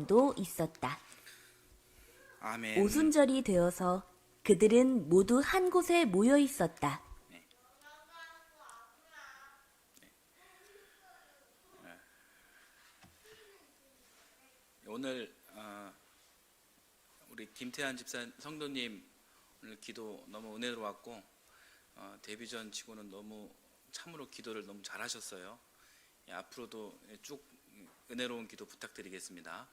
사람도 있었다. 아멘. 오순절이 되어서 그들은 모두 한 곳에 모여 있었다. 오늘 우리 김태한 집사 성도님 오늘 기도 너무 은혜로웠고 데뷔 전 치고는 너무 참으로 기도를 너무 잘하셨어요. 앞으로도 쭉 은혜로운 기도 부탁드리겠습니다.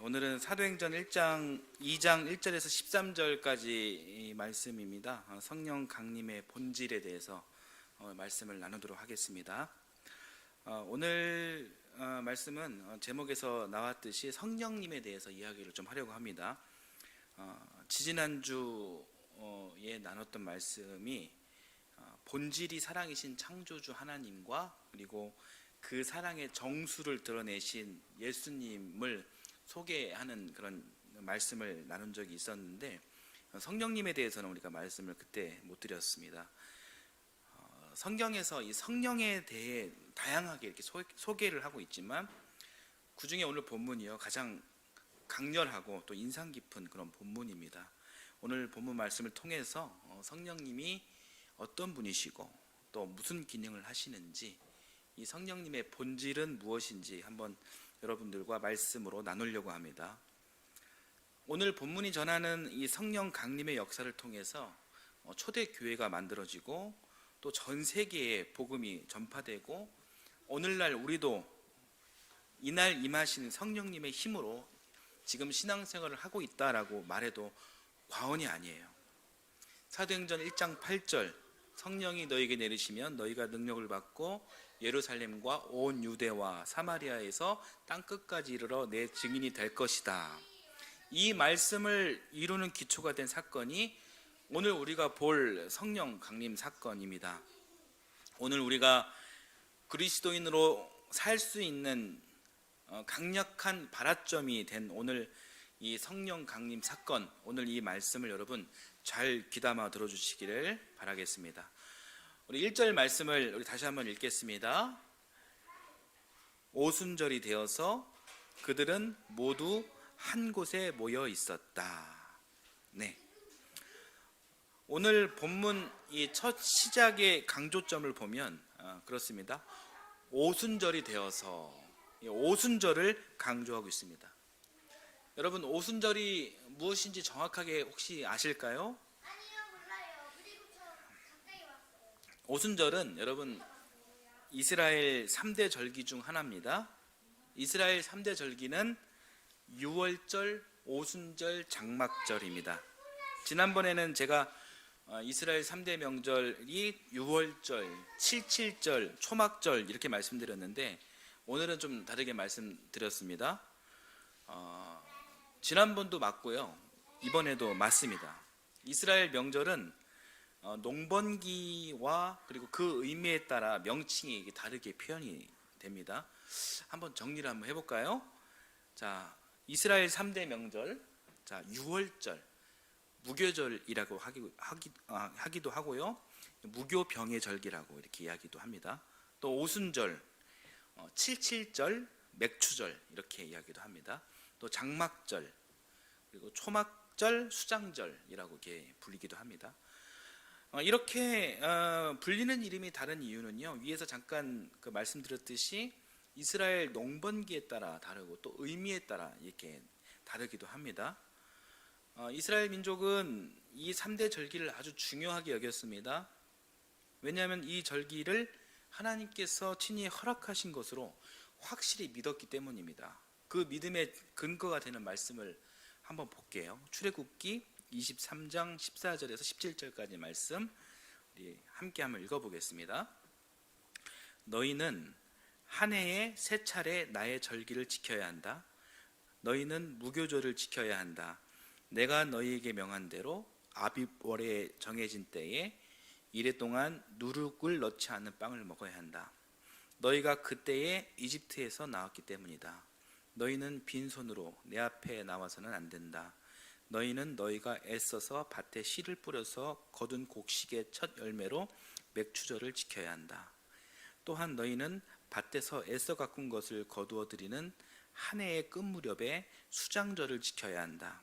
오늘은 사도행전 2장 1절에서 13절까지 말씀입니다. 성령 강림의 본질에 대해서 말씀을 나누도록 하겠습니다. 오늘 말씀은 제목에서 나왔듯이 성령님에 대해서 이야기를 좀 하려고 합니다. 지지난주에 나눴던 말씀이 본질이 사랑이신 창조주 하나님과 그리고 그 사랑의 정수를 드러내신 예수님을 소개하는 그런 말씀을 나눈 적이 있었는데 성령님에 대해서는 우리가 말씀을 그때 못 드렸습니다. 성경에서 이 성령에 대해 다양하게 이렇게 소개를 하고 있지만 그 중에 오늘 본문이요 가장 강렬하고 또 인상 깊은 그런 본문입니다. 오늘 본문 말씀을 통해서 성령님이 어떤 분이시고 또 무슨 기능을 하시는지 이 성령님의 본질은 무엇인지 한번 여러분들과 말씀으로 나누려고 합니다. 오늘 본문이 전하는 이 성령 강림의 역사를 통해서 초대 교회가 만들어지고 또 전 세계에 복음이 전파되고 오늘날 우리도 이날 임하신 성령님의 힘으로 지금 신앙생활을 하고 있다라고 말해도 과언이 아니에요. 사도행전 1장 8절 성령이 너에게 내리시면 너희가 능력을 받고 예루살렘과 온 유대와 사마리아에서 땅끝까지 이르러 내 증인이 될 것이다. 이 말씀을 이루는 기초가 된 사건이 오늘 우리가 볼 성령 강림 사건입니다. 오늘 우리가 그리스도인으로 살 수 있는 강력한 발화점이 된 오늘 이 성령 강림 사건, 오늘 이 말씀을 여러분 잘 귀담아 들어주시기를 바라겠습니다. 우리 1절 말씀을 우리 다시 한번 읽겠습니다. 오순절이 되어서 그들은 모두 한 곳에 모여 있었다. 네. 오늘 본문 이 첫 시작의 강조점을 보면 그렇습니다. 오순절이 되어서 오순절을 강조하고 있습니다. 여러분 오순절이 무엇인지 정확하게 혹시 아실까요? 아니요, 몰라요. 그리고 저 갑자기 왔어요. 오순절은 여러분 이스라엘 3대 절기 중 하나입니다. 이스라엘 3대 절기는 유월절, 오순절, 장막절입니다. 지난번에는 제가 이스라엘 3대 명절이 유월절, 칠칠절, 초막절 이렇게 말씀드렸는데 오늘은 좀 다르게 말씀드렸습니다. 지난번도 맞고요. 이번에도 맞습니다. 이스라엘 명절은 농번기와 그리고 그 의미에 따라 명칭이 다르게 표현이 됩니다. 한번 정리를 한번 해볼까요? 자, 이스라엘 3대 명절, 자, 유월절, 무교절이라고 하기도 하고요. 무교병의 절기라고 이렇게 이야기도 합니다. 또 오순절, 칠칠절, 맥추절 이렇게 이야기도 합니다. 또 장막절, 그리고 초막절, 수장절이라고 이렇게 불리기도 합니다. 이렇게 불리는 이름이 다른 이유는요. 위에서 잠깐 말씀드렸듯이 이스라엘 농번기에 따라 다르고 또 의미에 따라 이렇게 다르기도 합니다. 이스라엘 민족은 이 3대 절기를 아주 중요하게 여겼습니다. 왜냐하면 이 절기를 하나님께서 친히 허락하신 것으로 확실히 믿었기 때문입니다. 그 믿음의 근거가 되는 말씀을 한번 볼게요. 출애굽기 23장 14절에서 17절까지 말씀 우리 함께 한번 읽어보겠습니다. 너희는 한 해에 3차례 나의 절기를 지켜야 한다. 너희는 무교절을 지켜야 한다. 내가 너희에게 명한 대로 아비월에 정해진 때에 이래 동안 누룩을 넣지 않는 빵을 먹어야 한다. 너희가 그때에 이집트에서 나왔기 때문이다. 너희는 빈손으로 내 앞에 나와서는 안 된다. 너희는 너희가 애써서 밭에 씨를 뿌려서 거둔 곡식의 첫 열매로 맥추절을 지켜야 한다. 또한 너희는 밭에서 애써 가꾼 것을 거두어 드리는 한 해의 끝 무렵에 수장절을 지켜야 한다.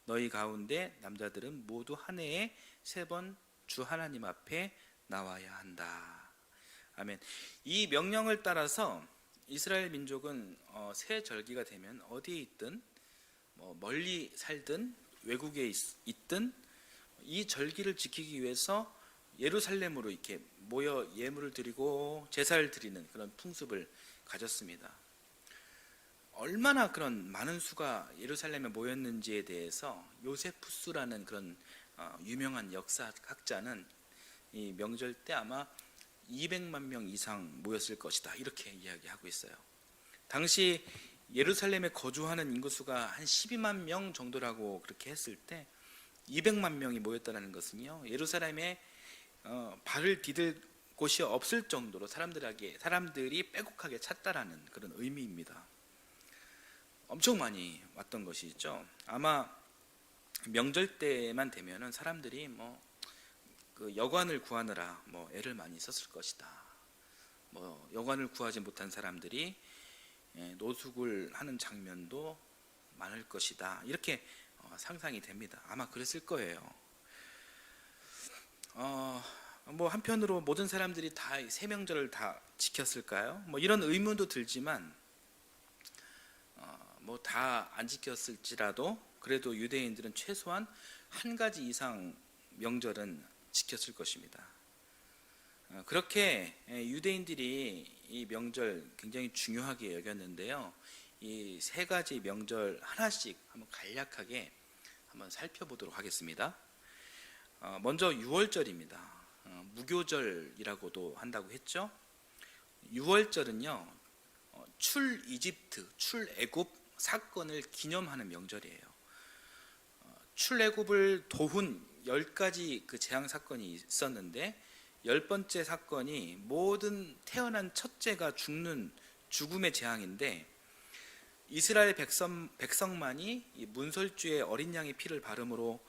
너희 가운데 남자들은 모두 한 해에 3번 주 하나님 앞에 나와야 한다. 아멘. 이 명령을 따라서 이스라엘 민족은 새 절기가 되면 어디에 있든 멀리 살든 외국에 있든 이 절기를 지키기 위해서 예루살렘으로 이렇게 모여 예물을 드리고 제사를 드리는 그런 풍습을 가졌습니다. 얼마나 그런 많은 수가 예루살렘에 모였는지에 대해서 요세푸스라는 그런 유명한 역사학자는 이 명절 때 아마 200만 명 이상 모였을 것이다 이렇게 이야기하고 있어요. 당시 예루살렘에 거주하는 인구수가 한 12만 명 정도라고 그렇게 했을 때 200만 명이 모였다는 것은요, 예루살렘에 발을 디딜 곳이 없을 정도로 사람들이 빼곡하게 찼다라는 그런 의미입니다. 엄청 많이 왔던 것이죠. 아마 명절 때만 되면은 사람들이 그 여관을 구하느라 애를 많이 썼을 것이다. 여관을 구하지 못한 사람들이 노숙을 하는 장면도 많을 것이다. 이렇게 상상이 됩니다. 아마 그랬을 거예요. 한편으로 모든 사람들이 다 새 명절을 다 지켰을까요? 이런 의문도 들지만 다 안 지켰을지라도 그래도 유대인들은 최소한 한 가지 이상 명절은 지켰을 것입니다. 그렇게 유대인들이 이 명절 굉장히 중요하게 여겼는데요. 이 3가지 명절 하나씩 한번 간략하게 한번 살펴보도록 하겠습니다. 먼저 유월절입니다. 무교절이라고도 한다고 했죠. 유월절은요, 출애굽 사건을 기념하는 명절이에요. 출애굽을 도훈 10가지 그 재앙 사건이 있었는데 10번째 사건이 모든 태어난 첫째가 죽는 죽음의 재앙인데 이스라엘 백성만이 이 문설주의 어린 양의 피를 바름으로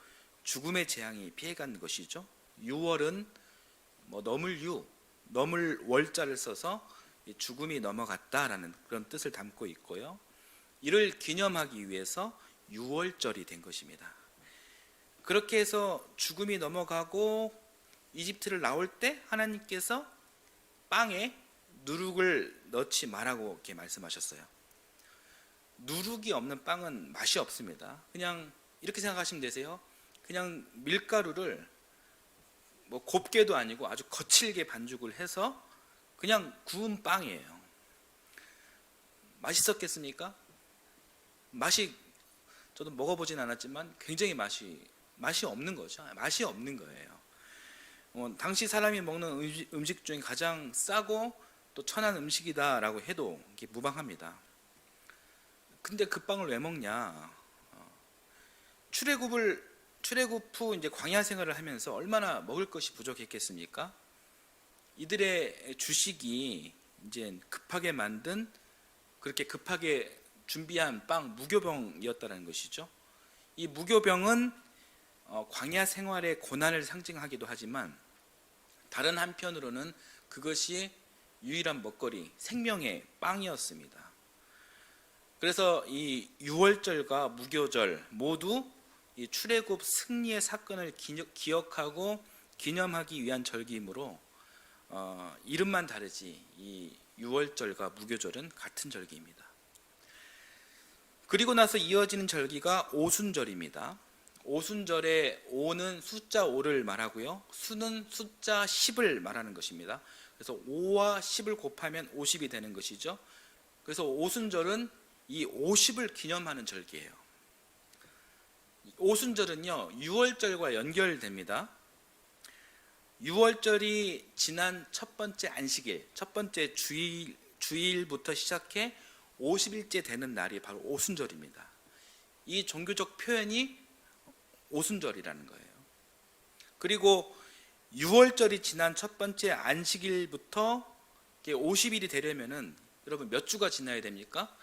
죽음의 재앙이 피해간 것이죠. 유월은 넘을 월자를 써서 죽음이 넘어갔다라는 그런 뜻을 담고 있고요. 이를 기념하기 위해서 유월절이 된 것입니다. 그렇게 해서 죽음이 넘어가고 이집트를 나올 때 하나님께서 빵에 누룩을 넣지 말라고 이렇게 말씀하셨어요. 누룩이 없는 빵은 맛이 없습니다. 그냥 이렇게 생각하시면 되세요. 그냥 밀가루를 곱게도 아니고 아주 거칠게 반죽을 해서 그냥 구운 빵이에요. 맛있었겠습니까? 저도 먹어보진 않았지만 굉장히 맛이 없는 거죠. 맛이 없는 거예요. 당시 사람이 먹는 음식 중에 가장 싸고 또 천한 음식이다라고 해도 무방합니다. 근데 그 빵을 왜 먹냐? 출애굽 후 이제 광야 생활을 하면서 얼마나 먹을 것이 부족했겠습니까? 이들의 주식이 이제 급하게 만든 그렇게 급하게 준비한 빵 무교병이었다는 것이죠. 이 무교병은 광야 생활의 고난을 상징하기도 하지만 다른 한편으로는 그것이 유일한 먹거리, 생명의 빵이었습니다. 그래서 이 유월절과 무교절 모두 이 출애굽 승리의 사건을 기억하고 기념하기 위한 절기이므로 이름만 다르지 이 유월절과 무교절은 같은 절기입니다. 그리고 나서 이어지는 절기가 오순절입니다. 오순절에 오는 숫자 5를 말하고요. 수는 숫자 10을 말하는 것입니다. 그래서 5와 10을 곱하면 50이 되는 것이죠. 그래서 오순절은 이 50을 기념하는 절기예요. 오순절은요, 유월절과 연결됩니다. 유월절이 지난 첫 번째 안식일, 첫 번째 주일부터 시작해 50일째 되는 날이 바로 오순절입니다. 이 종교적 표현이 오순절이라는 거예요. 그리고 유월절이 지난 첫 번째 안식일부터 50일이 되려면은 여러분 몇 주가 지나야 됩니까?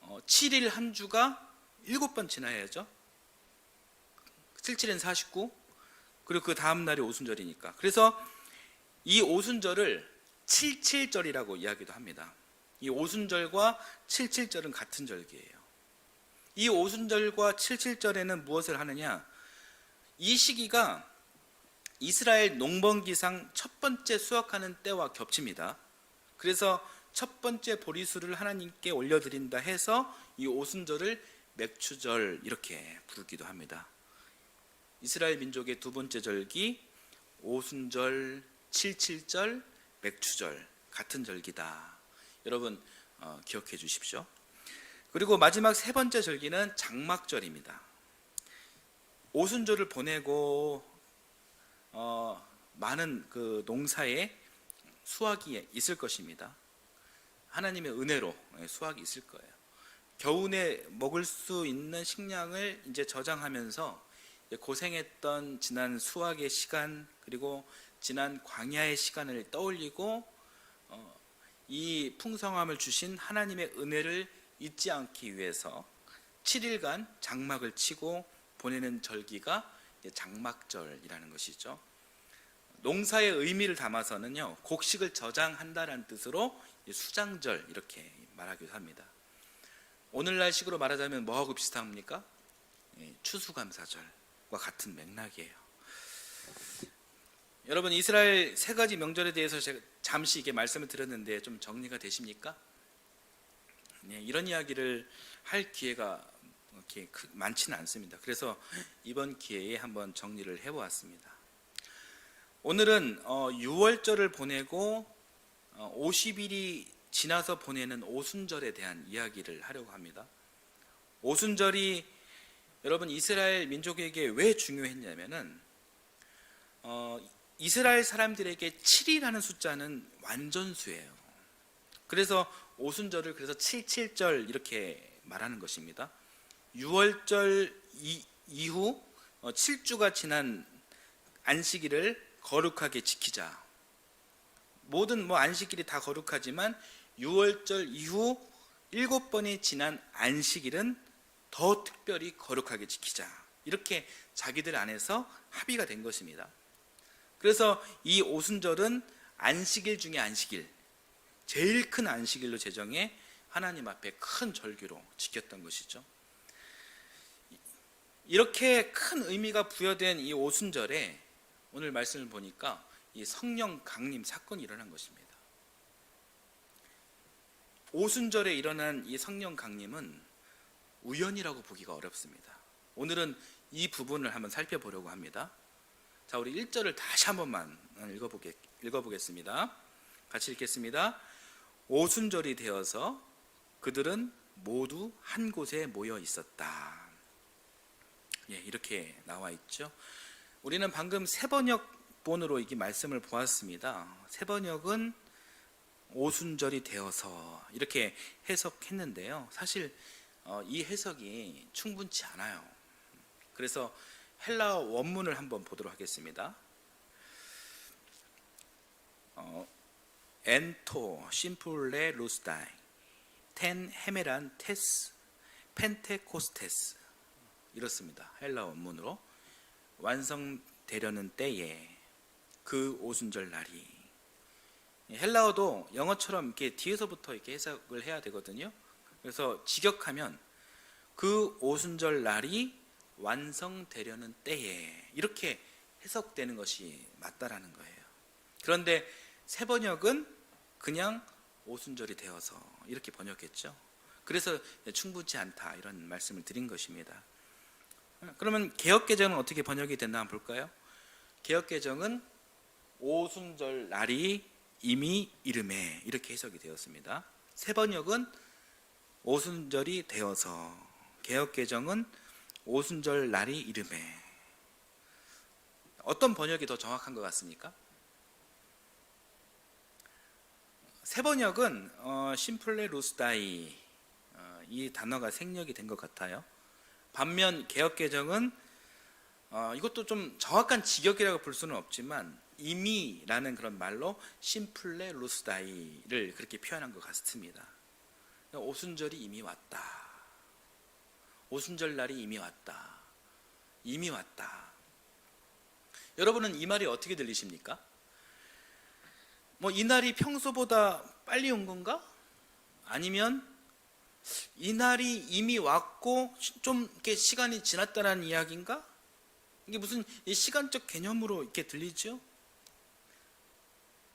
7일 한 주가 7번 지나야죠. 7, 7은 49, 그리고 그 다음 날이 오순절이니까. 그래서 이 오순절을 77절이라고 이야기도 합니다. 이 오순절과 칠칠절은 같은 절기예요. 이 오순절과 칠칠절에는 무엇을 하느냐? 이 시기가 이스라엘 농번기상 첫 번째 수확하는 때와 겹칩니다. 그래서 첫 번째 보리수를 하나님께 올려드린다 해서 이 오순절을 맥추절 이렇게 부르기도 합니다. 이스라엘 민족의 두 번째 절기 오순절, 칠칠절, 맥추절 같은 절기다. 여러분 기억해 주십시오. 그리고 마지막 세 번째 절기는 장막절입니다. 오순절을 보내고 많은 그 농사에 수확이 있을 것입니다. 하나님의 은혜로 수확이 있을 거예요. 겨우내 먹을 수 있는 식량을 이제 저장하면서 고생했던 지난 수확의 시간 그리고 지난 광야의 시간을 떠올리고 이 풍성함을 주신 하나님의 은혜를 잊지 않기 위해서 7일간 장막을 치고 보내는 절기가 장막절이라는 것이죠. 농사의 의미를 담아서는요, 곡식을 저장한다는 뜻으로 수장절 이렇게 말하기도 합니다. 오늘날 식으로 말하자면 뭐하고 비슷합니까? 추수감사절과 같은 맥락이에요. 여러분, 이스라엘 세 가지 명절에 대해서 제가 잠시 이게 말씀을 드렸는데 좀 정리가 되십니까? 이런 이야기를 할 기회가 이렇게 많지는 않습니다. 그래서 이번 기회에 한번 정리를 해보았습니다. 오늘은 6월절을 보내고 50일이 지나서 보내는 오순절에 대한 이야기를 하려고 합니다. 오순절이 여러분 이스라엘 민족에게 왜 중요했냐면은 이스라엘 사람들에게 7이라는 숫자는 완전수예요. 그래서 오순절을 그래서 77절 이렇게 말하는 것입니다. 6월절 이후 7주가 지난 안식일을 거룩하게 지키자. 모든 안식일이 다 거룩하지만 6월절 이후 7번이 지난 안식일은 더 특별히 거룩하게 지키자. 이렇게 자기들 안에서 합의가 된 것입니다. 그래서 이 오순절은 안식일 중에 안식일, 제일 큰 안식일로 제정해 하나님 앞에 큰 절기로 지켰던 것이죠. 이렇게 큰 의미가 부여된 이 오순절에 오늘 말씀을 보니까 이 성령 강림 사건이 일어난 것입니다. 오순절에 일어난 이 성령 강림은 우연이라고 보기가 어렵습니다. 오늘은 이 부분을 한번 살펴보려고 합니다. 자, 우리 1절을 다시 한 번만 읽어보겠습니다. 같이 읽겠습니다. 오순절이 되어서 그들은 모두 한 곳에 모여 있었다. 이렇게 나와 있죠. 우리는 방금 세번역본으로 이 말씀을 보았습니다. 세번역은 오순절이 되어서 이렇게 해석했는데요. 사실 이 해석이 충분치 않아요. 그래서 헬라어 원문을 한번 보도록 하겠습니다. 엔토 심플레 루스다이 텐 헤메란 테스 펜테코스테스 이렇습니다. 헬라어 원문으로 완성되려는 때에 그 오순절 날이. 헬라어도 영어처럼 이렇게 뒤에서부터 이렇게 해석을 해야 되거든요. 그래서 직역하면 그 오순절 날이 완성되려는 때에 이렇게 해석되는 것이 맞다라는 거예요. 그런데 세번역은 그냥 오순절이 되어서 이렇게 번역했죠. 그래서 충분치 않다 이런 말씀을 드린 것입니다. 그러면 개역개정은 어떻게 번역이 됐나 한번 볼까요? 개역개정은 오순절 날이 이미 이름에 이렇게 해석이 되었습니다. 세번역은 오순절이 되어서, 개역개정은 오순절 날이 이름에. 어떤 번역이 더 정확한 것 같습니까? 세번역은 심플레 루스다이 이 단어가 생략이 된 것 같아요. 반면 개역개정은 이것도 좀 정확한 직역이라고 볼 수는 없지만 이미라는 그런 말로 심플레 루스다이를 그렇게 표현한 것 같습니다. 오순절이 이미 왔다. 오순절 날이 이미 왔다. 이미 왔다. 여러분은 이 말이 어떻게 들리십니까? 이 날이 평소보다 빨리 온 건가? 아니면 이날이 이미 왔고 좀 이렇게 시간이 지났다는 이야기인가? 이게 무슨 시간적 개념으로 이렇게 들리죠?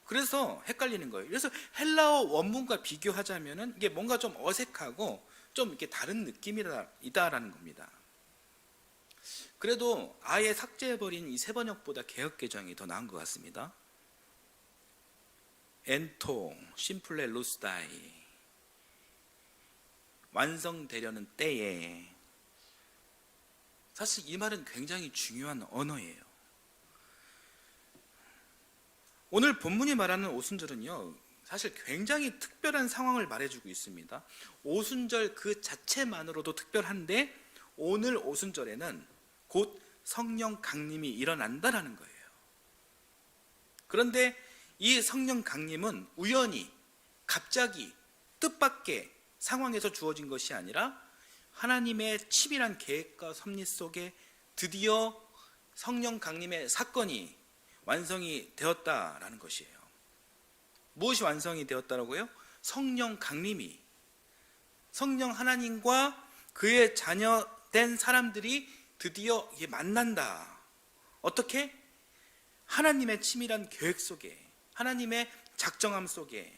그래서 헷갈리는 거예요. 그래서 헬라어 원문과 비교하자면은 이게 뭔가 좀 어색하고 좀 이렇게 다른 느낌이다라는 겁니다. 그래도 아예 삭제해버린 이 새 번역보다 개역 개정이 더 나은 것 같습니다. 엔토 심플레 루스다이, 완성되려는 때에. 사실 이 말은 굉장히 중요한 언어예요. 오늘 본문이 말하는 오순절은요, 사실 굉장히 특별한 상황을 말해주고 있습니다. 오순절 그 자체만으로도 특별한데 오늘 오순절에는 곧 성령 강림이 일어난다라는 거예요. 그런데 이 성령 강림은 우연히 갑자기 뜻밖의 상황에서 주어진 것이 아니라 하나님의 치밀한 계획과 섭리 속에 드디어 성령 강림의 사건이 완성이 되었다라는 것이에요. 무엇이 완성이 되었다라고요? 성령 강림이, 성령 하나님과 그의 자녀된 사람들이 드디어 만난다. 어떻게? 하나님의 치밀한 계획 속에, 하나님의 작정함 속에,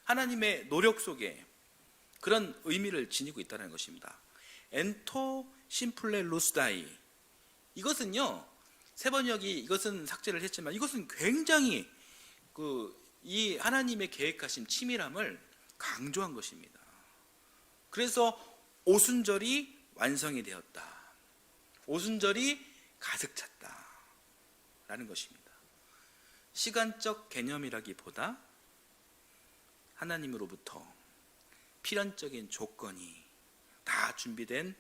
하나님의 노력 속에 그런 의미를 지니고 있다는 것입니다. 엔토 심플레 루스다이, 이것은요, 세 번역이 이것은 삭제를 했지만 이것은 굉장히 이 하나님의 계획하신 치밀함을 강조한 것입니다. 그래서 오순절이 완성이 되었다, 오순절이 가득 찼다 라는 것입니다. 시간적 개념이라기보다 하나님으로부터 필연적인 조건이 다 준비된,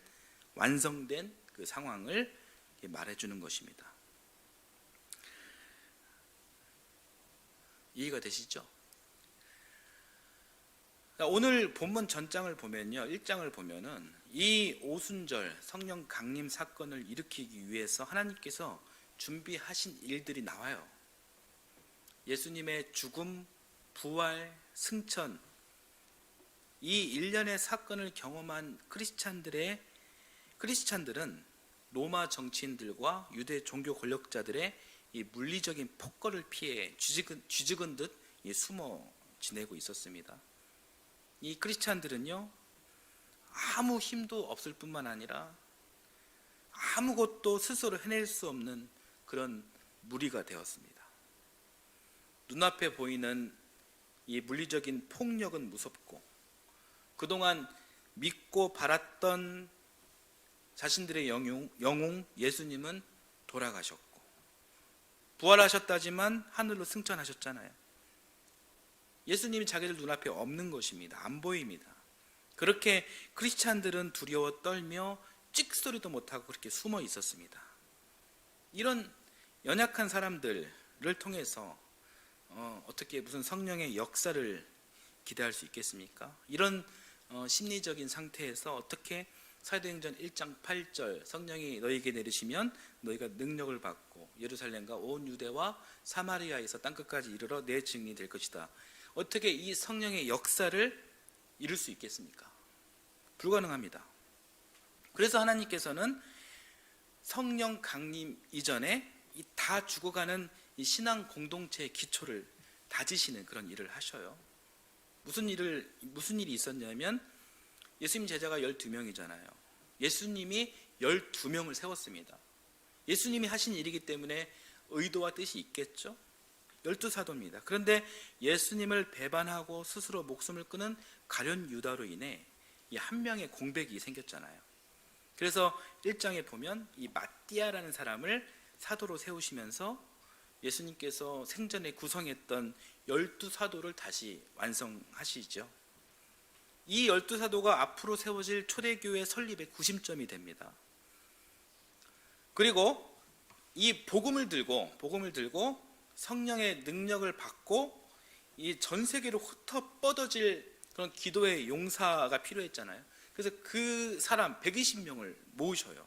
완성된 그 상황을 말해주는 것입니다. 이해가 되시죠? 오늘 본문 전장을 보면요, 1장을 보면은 이 오순절 성령 강림 사건을 일으키기 위해서 하나님께서 준비하신 일들이 나와요. 예수님의 죽음, 부활, 승천, 이 일련의 사건을 경험한 크리스찬들은 로마 정치인들과 유대 종교 권력자들의 이 물리적인 폭거를 피해 쥐죽은 듯 숨어 지내고 있었습니다. 이 크리스찬들은요, 아무 힘도 없을 뿐만 아니라 아무것도 스스로 해낼 수 없는 그런 무리가 되었습니다. 눈앞에 보이는 이 물리적인 폭력은 무섭고, 그동안 믿고 바랐던 자신들의 영웅 예수님은 돌아가셨고, 부활하셨다지만 하늘로 승천하셨잖아요. 예수님이 자기들 눈앞에 없는 것입니다. 안 보입니다. 그렇게 크리스찬들은 두려워 떨며 찍소리도 못하고 그렇게 숨어 있었습니다. 이런 연약한 사람들을 통해서 어떻게 무슨 성령의 역사를 기대할 수 있겠습니까? 이런 심리적인 상태에서 어떻게 사도행전 1장 8절 성령이 너희에게 내리시면 너희가 능력을 받고 예루살렘과 온 유대와 사마리아에서 땅끝까지 이르러 내 증인이 될 것이다. 어떻게 이 성령의 역사를 이룰 수 있겠습니까? 불가능합니다. 그래서 하나님께서는 성령 강림 이전에 이 다 죽어가는 이 신앙 공동체의 기초를 다지시는 그런 일을 하셔요. 무슨 일이 있었냐면 예수님 제자가 12명이잖아요. 예수님이 12명을 세웠습니다. 예수님이 하신 일이기 때문에 의도와 뜻이 있겠죠. 12사도입니다. 그런데 예수님을 배반하고 스스로 목숨을 끊은 가룟 유다로 인해 이 한 명의 공백이 생겼잖아요. 그래서 1장에 보면 이 마띠아라는 사람을 사도로 세우시면서 예수님께서 생전에 구성했던 12사도를 다시 완성하시죠. 이 12사도가 앞으로 세워질 초대교회 설립의 구심점이 됩니다. 그리고 이 복음을 들고 성령의 능력을 받고 이 전 세계로 흩어 뻗어질 그런 기도의 용사가 필요했잖아요. 그래서 그 사람 120명을 모으셔요.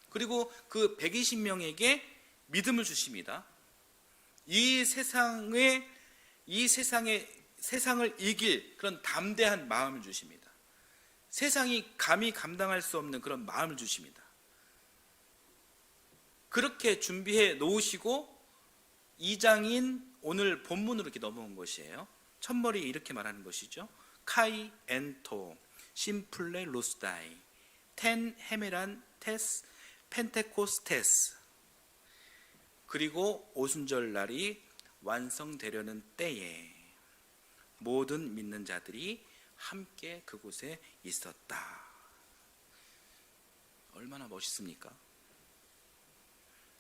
그리고 그 120명에게 믿음을 주십니다. 이 세상의 세상을 이길 그런 담대한 마음을 주십니다. 세상이 감히 감당할 수 없는 그런 마음을 주십니다. 그렇게 준비해 놓으시고 2장인 오늘 본문으로 이렇게 넘어온 것이에요. 첫머리에 이렇게 말하는 것이죠. 카이 엔토 심플레 로스다이 텐 헤메란 테스 펜테코스테스. 그리고 오순절 날이 완성되려는 때에 모든 믿는 자들이 함께 그곳에 있었다. 얼마나 멋있습니까?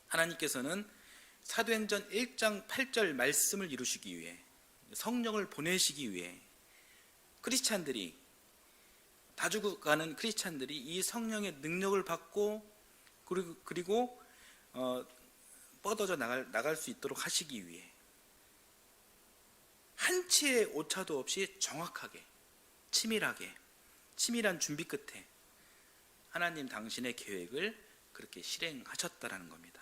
하나님께서는 사도행전 1장 8절 말씀을 이루시기 위해, 성령을 보내시기 위해 크리스찬들이, 다 죽어가는 크리스찬들이 이 성령의 능력을 받고 그리고 뻗어져 나갈 수 있도록 하시기 위해 한치의 오차도 없이 정확하게 치밀한 준비 끝에 하나님 당신의 계획을 그렇게 실행하셨다라는 겁니다.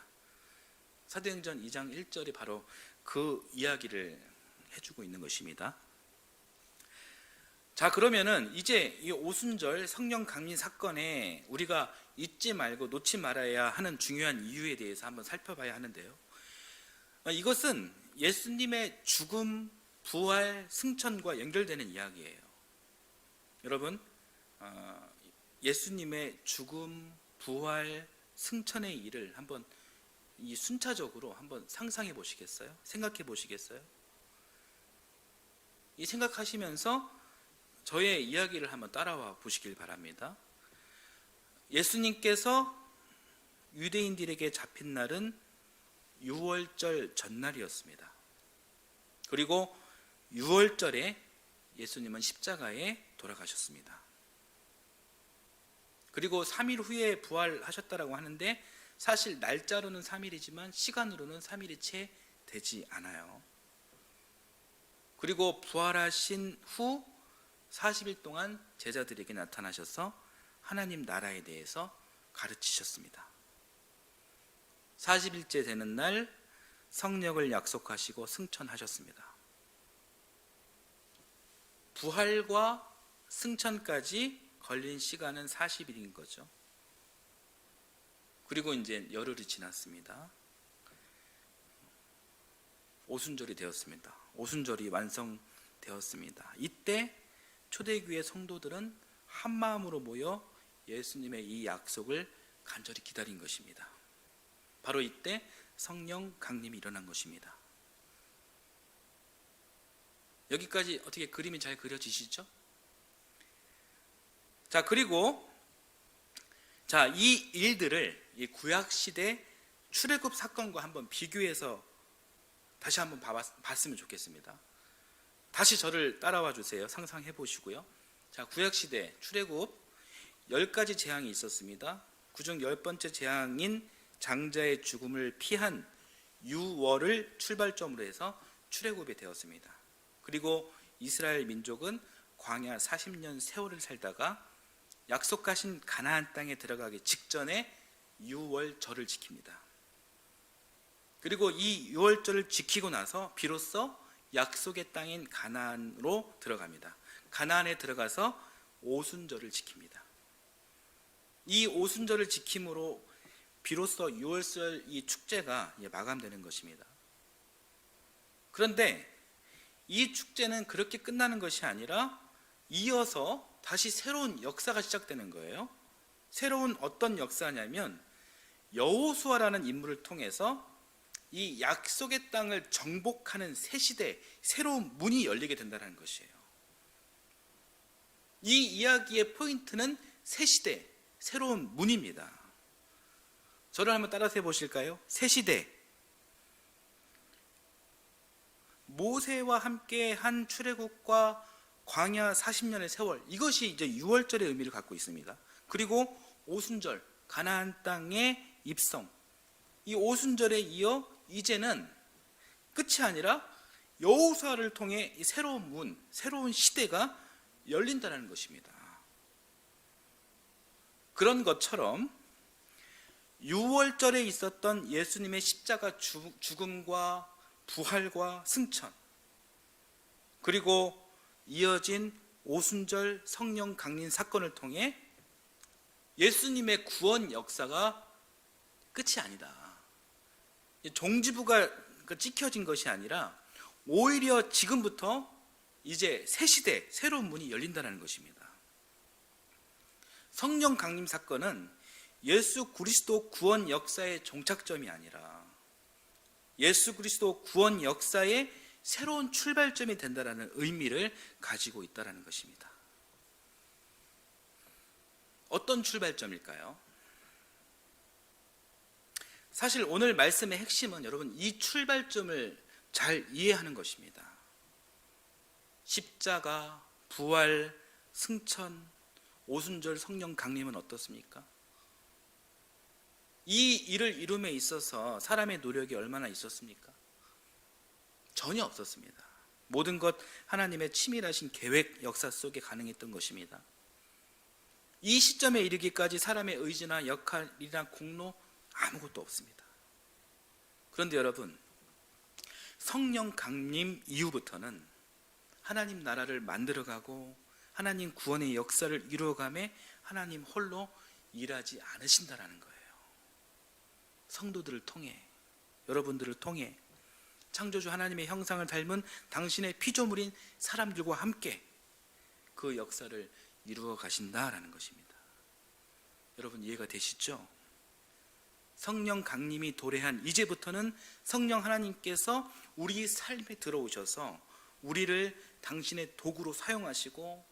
사도행전 2장 1절이 바로 그 이야기를 해주고 있는 것입니다. 자, 그러면은 이제 이 오순절 성령 강림 사건에 우리가 잊지 말고 놓지 말아야 하는 중요한 이유에 대해서 한번 살펴봐야 하는데요. 이것은 예수님의 죽음, 부활, 승천과 연결되는 이야기예요. 여러분, 예수님의 죽음, 부활, 승천의 일을 한번 이 순차적으로 한번 상상해 보시겠어요? 생각해 보시겠어요? 이 생각하시면서 저의 이야기를 한번 따라와 보시길 바랍니다. 예수님께서 유대인들에게 잡힌 날은 유월절 전날이었습니다. 그리고 유월절에 예수님은 십자가에 돌아가셨습니다. 그리고 3일 후에 부활하셨다라고 하는데 사실 날짜로는 3일이지만 시간으로는 3일이 채 되지 않아요. 그리고 부활하신 후 40일 동안 제자들에게 나타나셔서 하나님 나라에 대해서 가르치셨습니다. 40일째 되는 날 성령을 약속하시고 승천하셨습니다. 부활과 승천까지 걸린 시간은 40일인 거죠. 그리고 이제 열흘이 지났습니다. 오순절이 되었습니다. 오순절이 완성되었습니다. 이때 초대교회 성도들은 한 마음으로 모여 예수님의 이 약속을 간절히 기다린 것입니다. 바로 이때 성령 강림이 일어난 것입니다. 여기까지 어떻게 그림이 잘 그려지시죠? 자, 그리고 이 일들을 이 구약 시대 출애굽 사건과 한번 비교해서 다시 한번 봤으면 좋겠습니다. 다시 저를 따라와 주세요. 상상해 보시고요. 자, 구약 시대 출애굽 10가지 재앙이 있었습니다. 그중 10번째 재앙인 장자의 죽음을 피한 유월을 출발점으로 해서 출애굽이 되었습니다. 그리고 이스라엘 민족은 광야 40년 세월을 살다가 약속하신 가나안 땅에 들어가기 직전에 유월절을 지킵니다. 그리고 이 유월절을 지키고 나서 비로소 약속의 땅인 가나안으로 들어갑니다. 가나안에 들어가서 오순절을 지킵니다. 이 오순절을 지킴으로 비로소 유월절 이 축제가 마감되는 것입니다. 그런데 이 축제는 그렇게 끝나는 것이 아니라 이어서 다시 새로운 역사가 시작되는 거예요. 새로운 어떤 역사냐면 여호수아라는 인물을 통해서 이 약속의 땅을 정복하는 새 시대, 새로운 문이 열리게 된다는 것이에요. 이 이야기의 포인트는 새 시대, 새로운 문입니다. 저를 한번 따라서 해보실까요? 새 시대. 모세와 함께 한 출애굽과 광야 40년의 세월, 이것이 이제 유월절의 의미를 갖고 있습니다. 그리고 오순절, 가나안 땅의 입성. 이 오순절에 이어 이제는 끝이 아니라 여호수아를 통해 이 새로운 문, 새로운 시대가 열린다는 것입니다. 그런 것처럼 유월절에 있었던 예수님의 십자가 죽음과 부활과 승천, 그리고 이어진 오순절 성령 강림 사건을 통해 예수님의 구원 역사가 끝이 아니다. 종지부가 찍혀진 것이 아니라 오히려 지금부터 이제 새 시대, 새로운 문이 열린다는 것입니다. 성령 강림 사건은 예수 그리스도 구원 역사의 종착점이 아니라 예수 그리스도 구원 역사의 새로운 출발점이 된다는 의미를 가지고 있다는 것입니다. 어떤 출발점일까요? 사실 오늘 말씀의 핵심은 여러분 이 출발점을 잘 이해하는 것입니다. 십자가, 부활, 승천, 오순절 성령 강림은 어떻습니까? 이 일을 이룸에 있어서 사람의 노력이 얼마나 있었습니까? 전혀 없었습니다. 모든 것 하나님의 치밀하신 계획 역사 속에 가능했던 것입니다. 이 시점에 이르기까지 사람의 의지나 역할이나 공로 아무것도 없습니다. 그런데 여러분, 성령 강림 이후부터는 하나님 나라를 만들어가고 하나님 구원의 역사를 이루어가며 하나님 홀로 일하지 않으신다라는 거예요. 성도들을 통해, 여러분들을 통해 창조주 하나님의 형상을 닮은 당신의 피조물인 사람들과 함께 그 역사를 이루어 가신다라는 것입니다. 여러분 이해가 되시죠? 성령 강림이 도래한 이제부터는 성령 하나님께서 우리 삶에 들어오셔서 우리를 당신의 도구로 사용하시고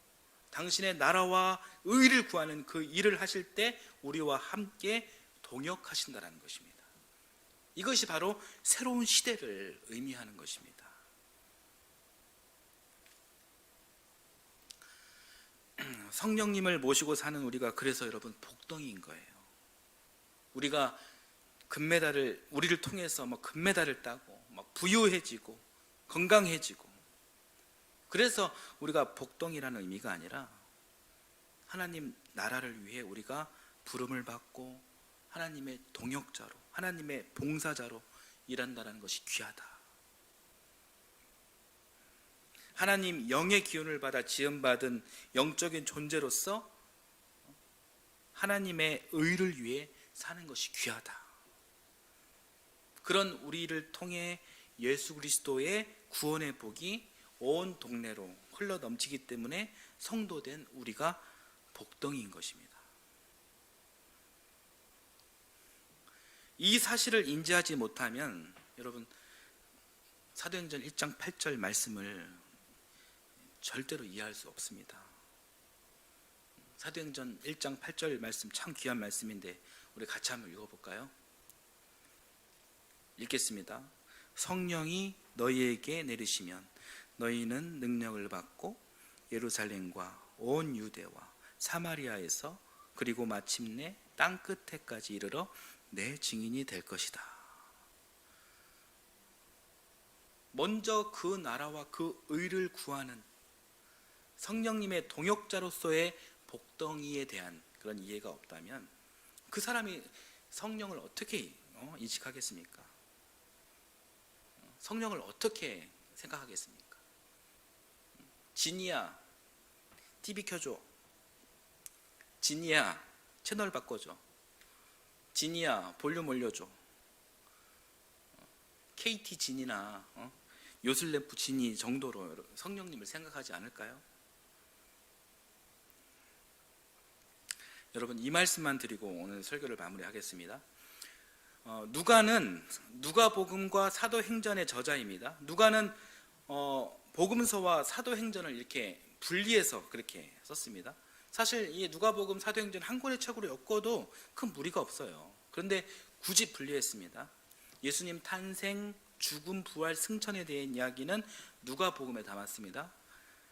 당신의 나라와 의를 구하는 그 일을 하실 때 우리와 함께 동역하신다는 것입니다. 이것이 바로 새로운 시대를 의미하는 것입니다. 성령님을 모시고 사는 우리가 그래서 여러분 복덩이인 거예요. 우리가 우리를 통해서 금메달을 따고 부유해지고 건강해지고, 그래서 우리가 복덩이라는 의미가 아니라 하나님 나라를 위해 우리가 부름을 받고 하나님의 동역자로, 하나님의 봉사자로 일한다는 것이 귀하다. 하나님 영의 기운을 받아 지음받은 영적인 존재로서 하나님의 의를 위해 사는 것이 귀하다. 그런 우리를 통해 예수 그리스도의 구원의 복이 온 동네로 흘러 넘치기 때문에 성도된 우리가 복덩이인 것입니다. 이 사실을 인지하지 못하면 여러분 사도행전 1장 8절 말씀을 절대로 이해할 수 없습니다. 사도행전 1장 8절 말씀 참 귀한 말씀인데 우리 같이 한번 읽어볼까요? 읽겠습니다. 성령이 너희에게 내리시면 너희는 능력을 받고 예루살렘과 온 유대와 사마리아에서 그리고 마침내 땅 끝에까지 이르러 내 증인이 될 것이다. 먼저 그 나라와 그 의를 구하는 성령님의 동역자로서의 복덩이에 대한 그런 이해가 없다면 그 사람이 성령을 어떻게 인식하겠습니까? 성령을 어떻게 생각하겠습니까? 진이야, TV 켜줘. 진이야, 채널 바꿔줘. 진이야, 볼륨 올려줘. KT 진이나 요술램프 진이 정도로 성령님을 생각하지 않을까요? 여러분 이 말씀만 드리고 오늘 설교를 마무리하겠습니다. 누가는 누가복음과 사도행전의 저자입니다. 누가는 복음서와 사도행전을 이렇게 분리해서 그렇게 썼습니다. 사실 이 누가복음, 사도행전 한 권의 책으로 엮어도 큰 무리가 없어요. 그런데 굳이 분리했습니다. 예수님 탄생, 죽음, 부활, 승천에 대한 이야기는 누가복음에 담았습니다.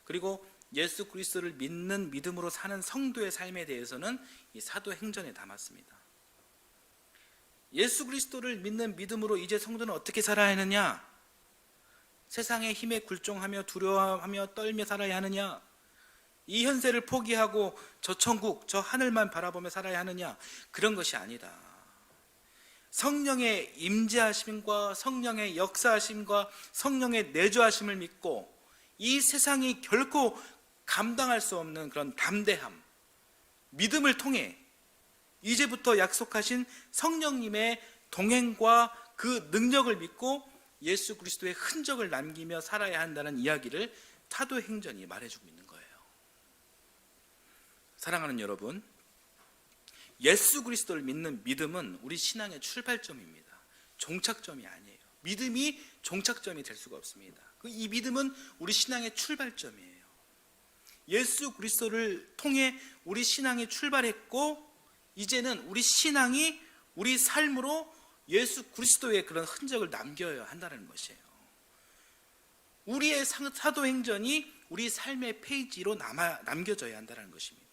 그리고 예수 그리스도를 믿는 믿음으로 사는 성도의 삶에 대해서는 이 사도행전에 담았습니다. 예수 그리스도를 믿는 믿음으로 이제 성도는 어떻게 살아야 하느냐? 세상의 힘에 굴종하며 두려워하며 떨며 살아야 하느냐? 이 현세를 포기하고 저 천국, 저 하늘만 바라보며 살아야 하느냐? 그런 것이 아니다. 성령의 임재하심과 성령의 역사하심과 성령의 내주하심을 믿고 이 세상이 결코 감당할 수 없는 그런 담대함, 믿음을 통해 이제부터 약속하신 성령님의 동행과 그 능력을 믿고 예수 그리스도의 흔적을 남기며 살아야 한다는 이야기를 사도행전이 말해주고 있는 거예요. 사랑하는 여러분, 예수 그리스도를 믿는 믿음은 우리 신앙의 출발점입니다. 종착점이 아니에요. 믿음이 종착점이 될 수가 없습니다. 이 믿음은 우리 신앙의 출발점이에요. 예수 그리스도를 통해 우리 신앙이 출발했고, 이제는 우리 신앙이 우리 삶으로 예수 그리스도의 그런 흔적을 남겨야 한다는 것이에요. 우리의 사도행전이 우리 삶의 페이지로 남겨져야 한다는 것입니다.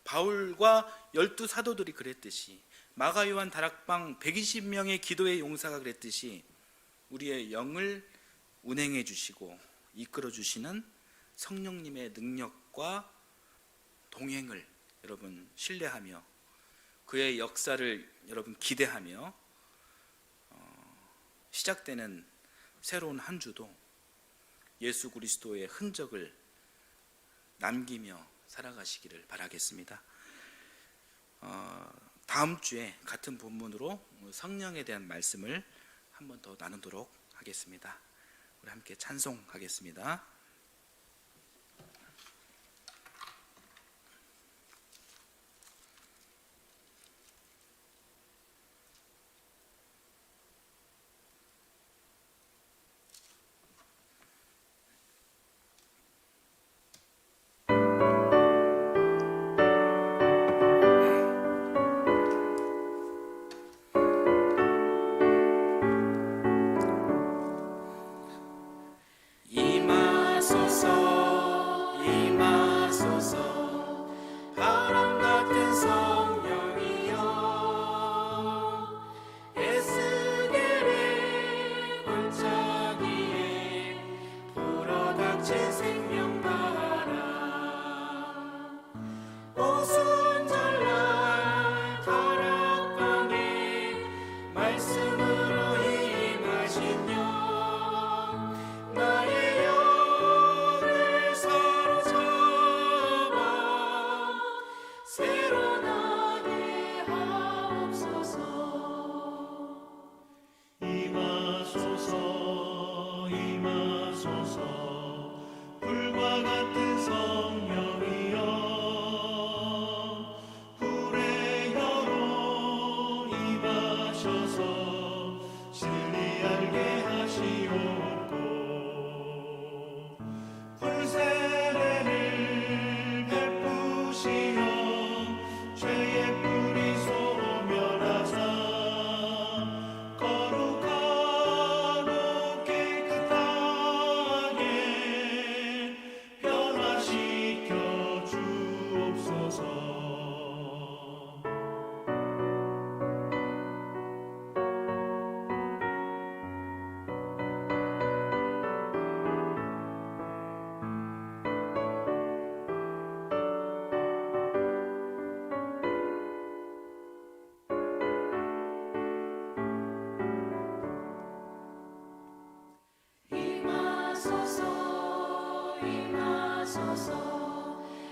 바울과 12사도들이 그랬듯이, 마가 요한 다락방 120명의 기도의 용사가 그랬듯이 우리의 영을 운행해 주시고 이끌어 주시는 성령님의 능력과 동행을 여러분 신뢰하며 그의 역사를 여러분 기대하며 시작되는 새로운 한 주도 예수 그리스도의 흔적을 남기며 살아가시기를 바라겠습니다. 다음 주에 같은 본문으로 성령에 대한 말씀을 한 번 더 나누도록 하겠습니다. 우리 함께 찬송하겠습니다.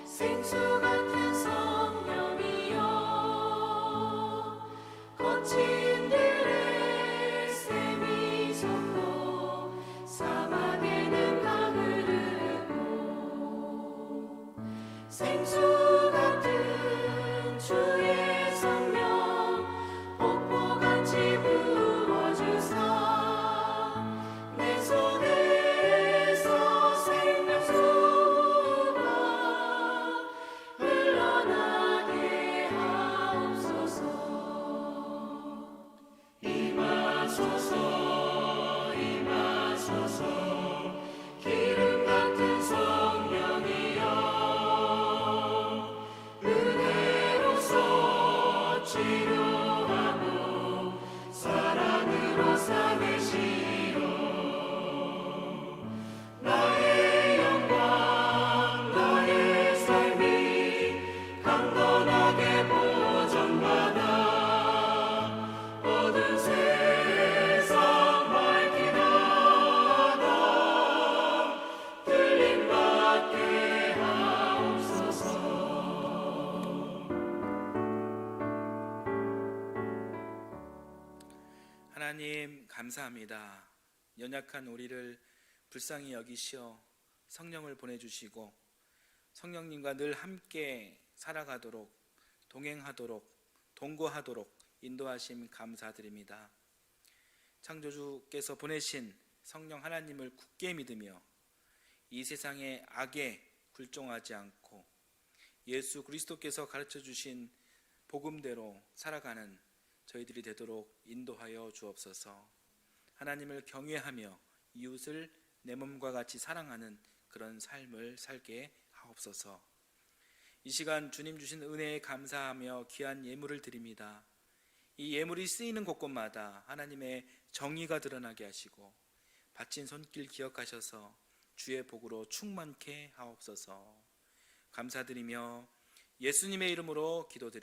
생수 같은 성령이여 거친 들의 샘이 솟고 사막에는 강을 흐르고 생수 같은 주의 성령 폭포같이 부어주사 내 속에서 생명수가 흘러나게 하옵소서. 임하소서 임하소서 기름 같은 성령이여 은혜로서 치료하고 사랑으로 삼으시오. 나의 영광 나의 삶이 강건하게 보존받아 어두운 세상 밝히나다. 하나님 감사합니다. 연약한 우리를 불쌍히 여기시어 성령을 보내주시고 성령님과 늘 함께 살아가도록, 동행하도록, 동거하도록 인도하심 감사드립니다. 창조주께서 보내신 성령 하나님을 굳게 믿으며 이 세상의 악에 굴종하지 않고 예수 그리스도께서 가르쳐 주신 복음대로 살아가는 저희들이 되도록 인도하여 주옵소서. 하나님을 경외하며 이웃을 내 몸과 같이 사랑하는 그런 삶을 살게 하옵소서. 이 시간 주님 주신 은혜에 감사하며 귀한 예물을 드립니다. 이 예물이 쓰이는 곳곳마다 하나님의 정의가 드러나게 하시고 바친 손길 기억하셔서 주의 복으로 충만케 하옵소서. 감사드리며 예수님의 이름으로 기도드립니다.